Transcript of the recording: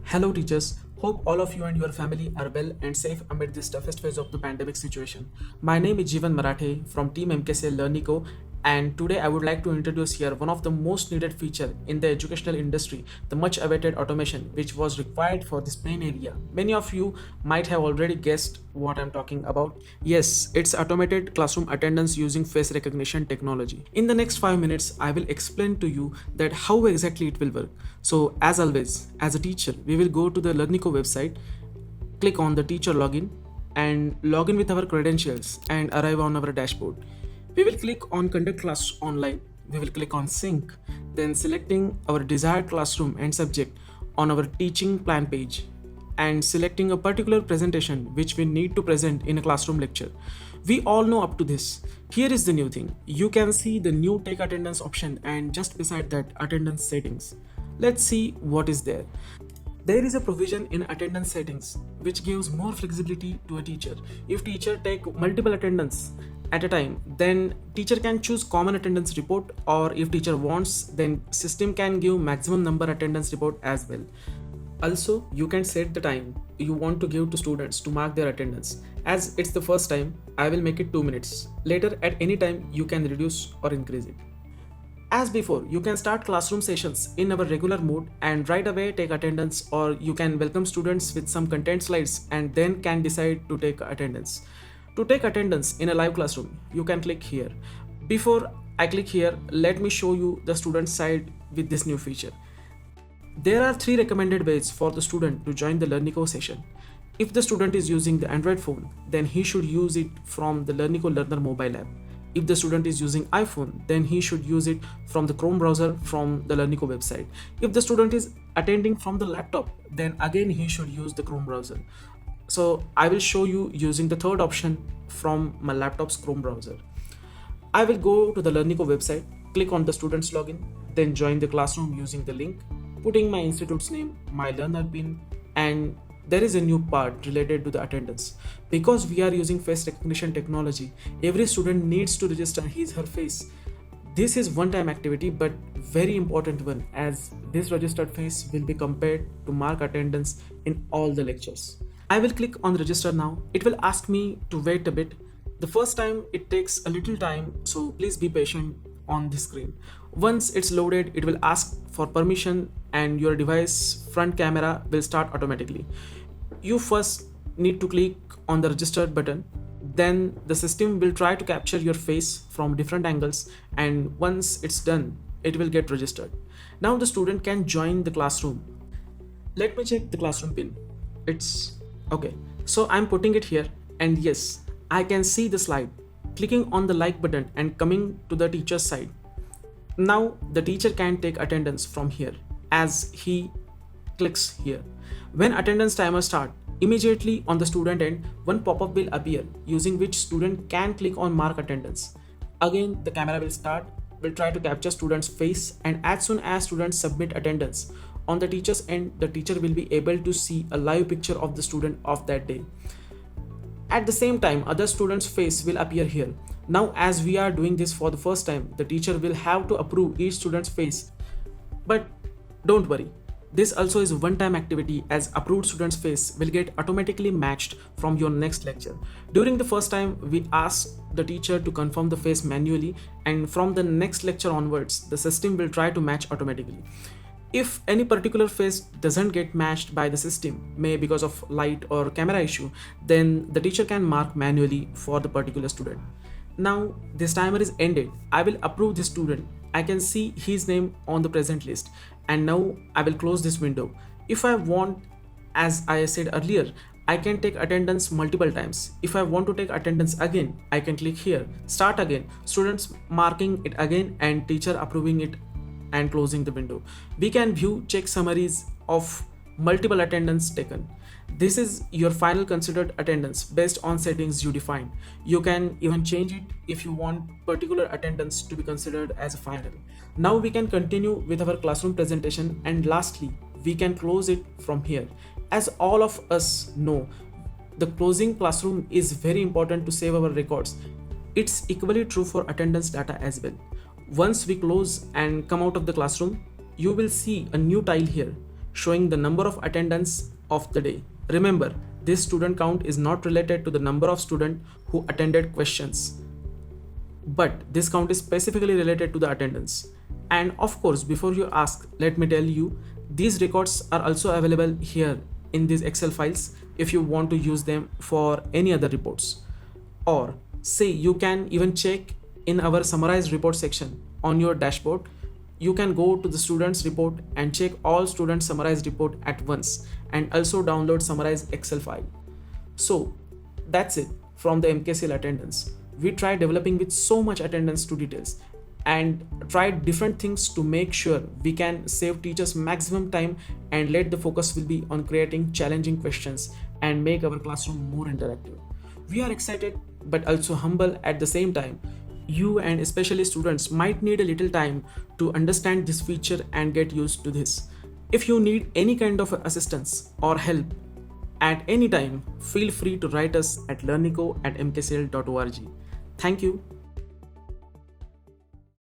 Hello, teachers. Hope all of you and your family are well and safe amid this toughest phase of the pandemic situation. My name is Jeevan Marathe from Team MKC LearniCo, and today I would like to introduce here one of the most needed feature in the educational industry, the much awaited automation, which was required for this main area. Many of you might have already guessed what I'm talking about. Yes, it's automated classroom attendance using face recognition technology. In the next 5 minutes, I will explain to you that how exactly it will work. So as always, as a teacher, we will go to the LearniCo website, click on the teacher login and log in with our credentials and arrive on our dashboard. We will click on conduct class online. We will click on sync, then selecting our desired classroom and subject on our teaching plan page and selecting a particular presentation which we need to present in a classroom lecture. We all know up to this. Here is the new thing. You can see the new take attendance option and just beside that attendance settings. Let's see what is there. There is a provision in attendance settings which gives more flexibility to a teacher. If teacher take multiple attendance at a time, then teacher can choose common attendance report, or if teacher wants, then system can give maximum number attendance report as well. Also, you can set the time you want to give to students to mark their attendance. As it's the first time, I will make it 2 minutes. Later, at any time, you can reduce or increase it. As before, you can start classroom sessions in our regular mode and right away take attendance, or you can welcome students with some content slides and then can decide to take attendance. To take attendance in a live classroom, you can click here. Before I click here, let me show you the student side with this new feature. There are 3 recommended ways for the student to join the LearniCo session. If the student is using the Android phone, then he should use it from the LearniCo Learner mobile app. If the student is using iPhone, then he should use it from the Chrome browser from the LearniCo website. If the student is attending from the laptop, then again he should use the Chrome browser. So I will show you using the third option from my laptop's Chrome browser. I will go to the LearniCo website, click on the student's login, then join the classroom using the link, putting my institute's name, my learner pin, and there is a new part related to the attendance. Because we are using face recognition technology, every student needs to register his/her face. This is one-time activity but very important one, as this registered face will be compared to mark attendance in all the lectures. I will click on register now. It will ask me to wait a bit. The first time it takes a little time, so please be patient on the screen. Once it's loaded, it will ask for permission and your device front camera will start automatically. You first need to click on the registered button, then the system will try to capture your face from different angles, and once it's done, it will get registered. Now the student can join the classroom. Let me check the classroom pin. It's okay. So I'm putting it here, and yes, I can see the slide. Clicking on the like button and coming to the teacher's side. Now the teacher can take attendance from here as he clicks here. When attendance timer start, immediately on the student end, one pop-up will appear using which student can click on mark attendance. Again, the camera will try to capture student's face, and as soon as students submit attendance, on the teacher's end, the teacher will be able to see a live picture of the student of that day. At the same time, other students' face will appear here. Now, as we are doing this for the first time, the teacher will have to approve each student's face. But don't worry, this also is a one-time activity, as approved student's face will get automatically matched from your next lecture. During the first time, we ask the teacher to confirm the face manually, and from the next lecture onwards, the system will try to match automatically. If any particular face doesn't get matched by the system, may because of light or camera issue, then the teacher can mark manually for the particular student. Now this timer is ended. I will approve this student. I can see his name on the present list, and now I will close this window. If I want, as I said earlier, I can take attendance multiple times. If I want to take attendance again, I can click here, start again, students marking it again and teacher approving it and closing the window. We can view check summaries of multiple attendance taken. This is your final considered attendance based on settings you define. You can even change it if you want particular attendance to be considered as a final. Now we can continue with our classroom presentation, and lastly, we can close it from here. As all of us know, the closing classroom is very important to save our records. It's equally true for attendance data as well. Once we close and come out of the classroom, you will see a new tile here showing the number of attendance of the day. Remember, this student count is not related to the number of students who attended questions, but this count is specifically related to the attendance. And of course, before you ask, let me tell you, these records are also available here in these Excel files if you want to use them for any other reports. Or say you can even check in our summarized report section on your dashboard. You can go to the students report and check all students summarized report at once, and also download summarized Excel file. So that's it from the MKCL attendance. We tried developing with so much attendance to details and tried different things to make sure we can save teachers maximum time and let the focus will be on creating challenging questions and make our classroom more interactive. We are excited but also humble at the same time. You and especially students might need a little time to understand this feature and get used to this. If you need any kind of assistance or help at any time, feel free to write us at learnico@mkcl.org. Thank you.